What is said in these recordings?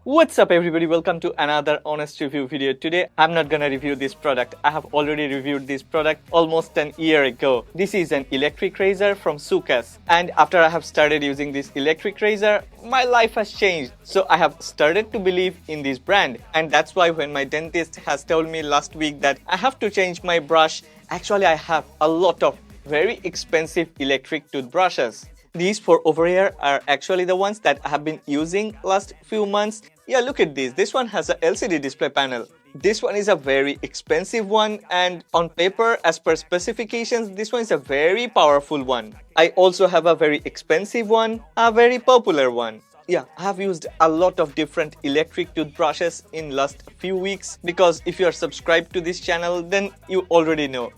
What's up everybody, welcome to another honest review video. Today I'm not gonna review this product. I have already reviewed this product almost an year ago. This is an electric razor from Soocas, and after I have started using this electric razor, my life has changed. So I have started to believe in this brand, and that's why when my dentist has told me last week that I have to change my brush, actually I have a lot of very expensive electric toothbrushes. These four over here are actually the ones that I have been using last few months. Yeah, look at this. This one has a LCD display panel. This one is a very expensive one, and on paper, as per specifications, this one is a very powerful one. I also have a very expensive one, a very popular one. Yeah, I have used a lot of different electric toothbrushes in last few weeks, because if you are subscribed to this channel, then you already know.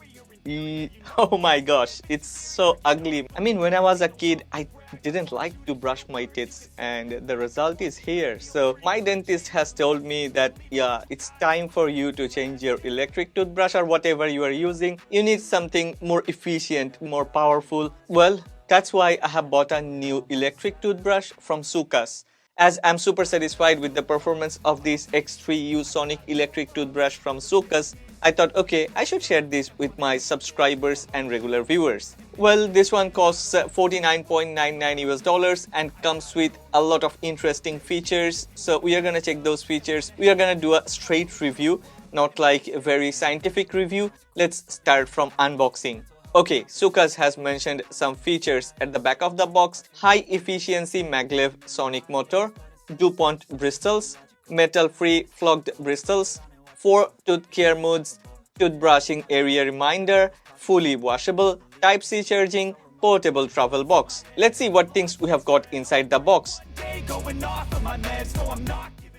Oh my gosh, it's so ugly. I mean, when I was a kid, I didn't like to brush my teeth, and the result is here. So my dentist has told me that yeah, it's time for you to change your electric toothbrush or whatever you are using. You need something more efficient, more powerful. Well, that's why I have bought a new electric toothbrush from Soocas. As I'm super satisfied with the performance of this X3U Sonic electric toothbrush from Soocas, I thought, okay, I should share this with my subscribers and regular viewers. Well, this one costs $49.99 and comes with a lot of interesting features. So we are gonna check those features. We are gonna do a straight review, not like a very scientific review. Let's start from unboxing. Okay, Soocas has mentioned some features at the back of the box: high efficiency maglev sonic motor, DuPont bristles, metal-free flocked bristles, 4 tooth care modes, toothbrushing area reminder, fully washable, Type-C charging, portable travel box. Let's see what things we have got inside the box.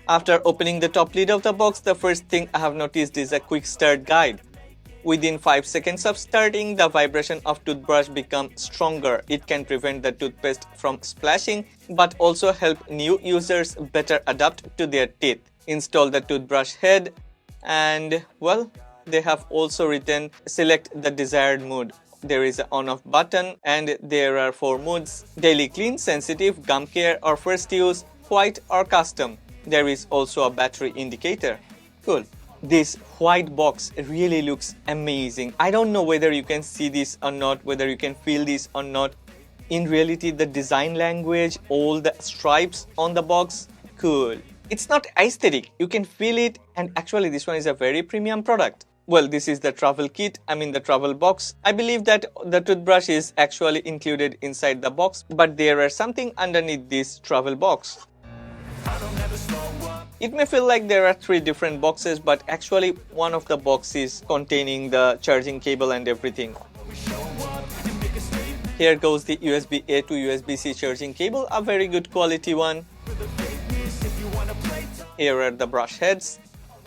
After opening the top lid of the box, the first thing I have noticed is a quick start guide. Within 5 seconds of starting, the vibration of toothbrush becomes stronger. It can prevent the toothpaste from splashing, but also help new users better adapt to their teeth. Install the toothbrush head, and well, they have also written select the desired mood. There is an on-off button, and there are 4 moods: daily clean, sensitive, gum care or first use, white or custom. There is also a battery indicator. Cool. This white box really looks amazing. I don't know whether you can see this or not, whether you can feel this or not. In reality, the design language, all the stripes on the box, cool. It's not aesthetic, you can feel it, and actually this one is a very premium product. Well, this is the travel kit, the travel box. I believe that the toothbrush is actually included inside the box, but there is something underneath this travel box. It may feel like there are 3 different boxes, but actually one of the boxes containing the charging cable and everything. Here goes the USB-A to USB-C charging cable, a very good quality one. Here are the brush heads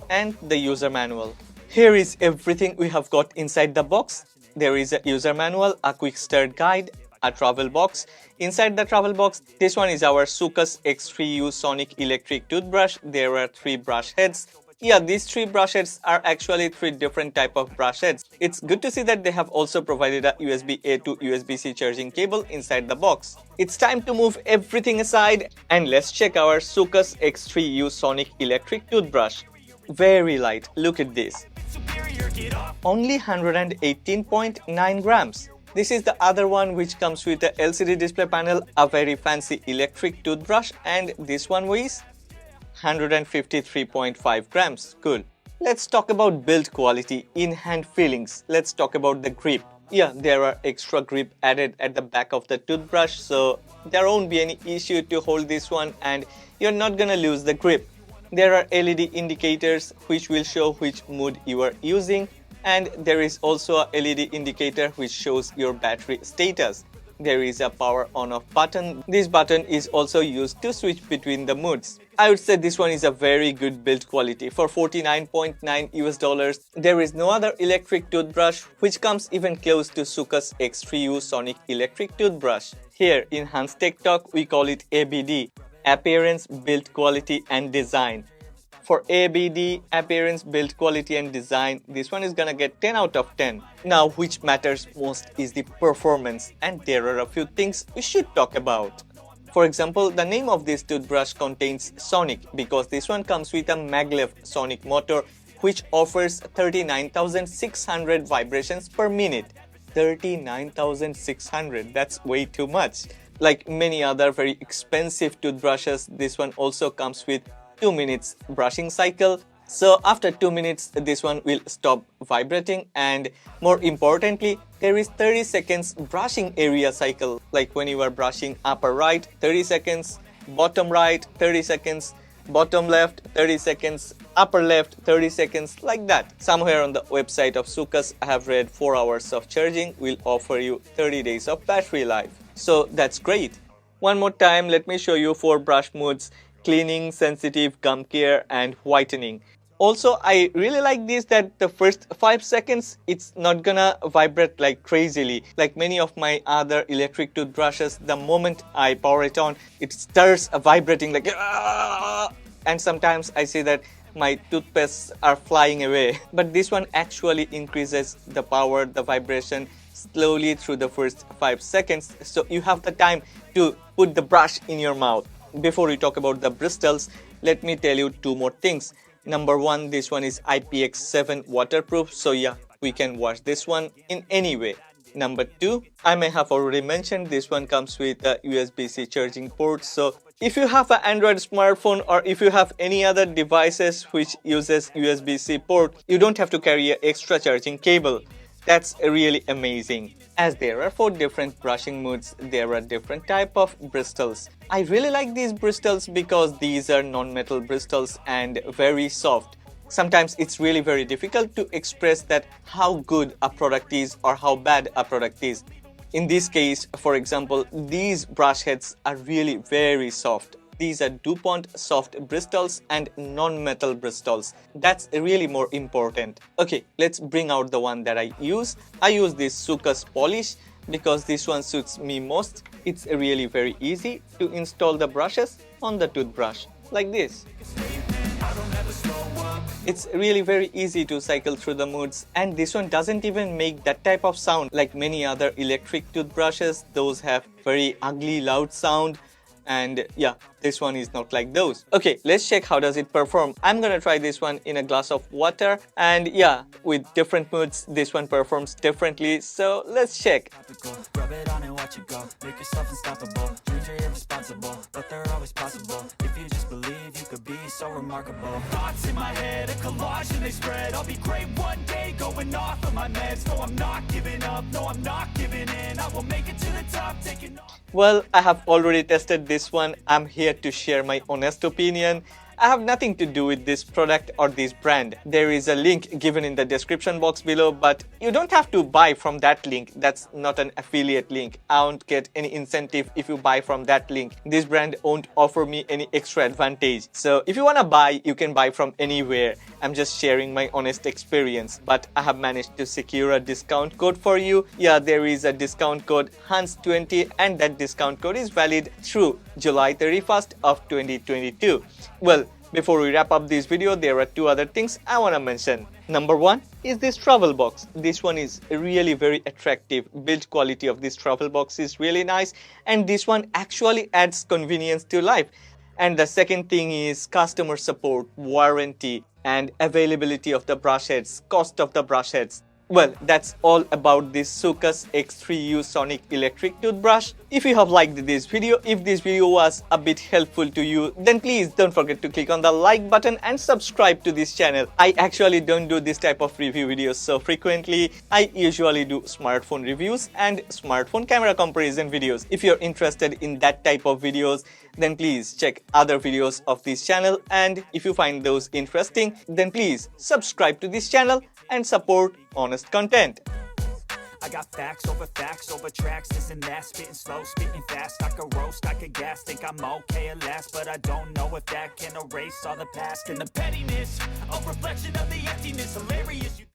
and the user manual. Here is everything we have got inside the box. There is a user manual, a quick start guide, a travel box. Inside the travel box, this one is our Soocas X3U Sonic electric toothbrush. There are 3 brush heads. Yeah, these 3 brush heads are actually 3 different type of brush heads. It's good to see that they have also provided a USB-A to USB-C charging cable inside the box. It's time to move everything aside, and let's check our Soocas X3U Sonic electric toothbrush. Very light, look at this. Only 118.9 grams. This is the other one which comes with a LCD display panel, a very fancy electric toothbrush, and this one weighs 153.5 grams. Cool. Let's talk about build quality, in-hand feelings. Let's talk about the grip. Yeah, there are extra grip added at the back of the toothbrush, so there won't be any issue to hold this one, and you're not gonna lose the grip. There are LED indicators which will show which mood you are using, and there is also a LED indicator which shows your battery status. There is a power on-off button. This button is also used to switch between the moods. I would say this one is a very good build quality. For $49.9 there is no other electric toothbrush which comes even close to Soocas X3U Sonic electric toothbrush. Here in HansTechTalk we call it ABD, appearance, build quality and design. For ABD, appearance, build quality and design, this one is gonna get 10 out of 10. Now, which matters most is the performance, and there are a few things we should talk about. For example, the name of this toothbrush contains Sonic because this one comes with a maglev sonic motor which offers 39,600 vibrations per minute. 39,600, that's way too much. Like many other very expensive toothbrushes, this one also comes with 2 minutes brushing cycle. So after 2 minutes, this one will stop vibrating, and more importantly, there is 30 seconds brushing area cycle. Like when you are brushing upper right, 30 seconds, bottom right, 30 seconds, bottom left, 30 seconds, upper left, 30 seconds, like that. Somewhere on the website of Soocas, I have read 4 hours of charging will offer you 30 days of battery life. So that's great. One more time, let me show you 4 brush modes: cleaning, sensitive, gum care, and whitening. Also, I really like this that the first 5 seconds, it's not gonna vibrate like crazily. Like many of my other electric toothbrushes, the moment I power it on, it starts vibrating like "Aah!" And sometimes I see that my toothpastes are flying away. But this one actually increases the power, the vibration slowly through the first 5 seconds. So you have the time to put the brush in your mouth. Before we talk about the bristles, let me tell you 2 more things. Number 1, this one is IPX7 waterproof, so yeah, we can wash this one in any way. Number 2, I may have already mentioned, this one comes with a USB-C charging port, so if you have an Android smartphone or if you have any other devices which uses USB-C port, you don't have to carry an extra charging cable. That's really amazing. As there are 4 different brushing modes, there are different type of bristles. I really like these bristles because these are non-metal bristles and very soft. Sometimes it's really very difficult to express that how good a product is or how bad a product is. In this case, for example, these brush heads are really very soft. These are DuPont soft bristles and non-metal bristles. That's really more important. Okay, let's bring out the one that I use. I use this Soocas polish because this one suits me most. It's really very easy to install the brushes on the toothbrush, like this. It's really very easy to cycle through the modes, and this one doesn't even make that type of sound like many other electric toothbrushes. Those have very ugly loud sound. And yeah, this one is not like those. Okay, let's check how does it perform. I'm gonna try this one in a glass of water, and yeah, with different moods, this one performs differently. So let's check. Rub it on and watch it go. Make yourself unstoppable. Dreams are irresponsible, but they're always possible. If you just believe, you could be so remarkable. Thoughts in my head, a collage and they spread. I'll be great one day, going off of my meds. No, I'm not giving up. No, I'm not giving in. I will make it to the top, taking off. Well, I have already tested this one. I'm here to share my honest opinion. I have nothing to do with this product or this brand. There is a link given in the description box below, but you don't have to buy from that link. That's not an affiliate link. I won't get any incentive if you buy from that link. This brand won't offer me any extra advantage. So if you want to buy, you can buy from anywhere. I'm just sharing my honest experience, but I have managed to secure a discount code for you. Yeah, there is a discount code HANS20, and that discount code is valid through July 31st of 2022. Well, before we wrap up this video, there are 2 other things I want to mention. Number 1 is this travel box. This one is really very attractive. Build quality of this travel box is really nice, and this one actually adds convenience to life. And the second thing is customer support, warranty, and availability of the brush heads, cost of the brush heads. Well, that's all about this Soocas X3U Sonic electric toothbrush. If you have liked this video, if this video was a bit helpful to you, then please don't forget to click on the like button and subscribe to this channel. I actually don't do this type of review videos so frequently. I usually do smartphone reviews and smartphone camera comparison videos. If you're interested in that type of videos, then please check other videos of this channel, and if you find those interesting, then please subscribe to this channel and support honest content. I got facts over tracks, this and that, spitting slow, spitting fast, I could roast, I could gas, think I'm okay at last, but I don't know if that can erase all the past and the pettiness, a reflection of the emptiness, hilarious.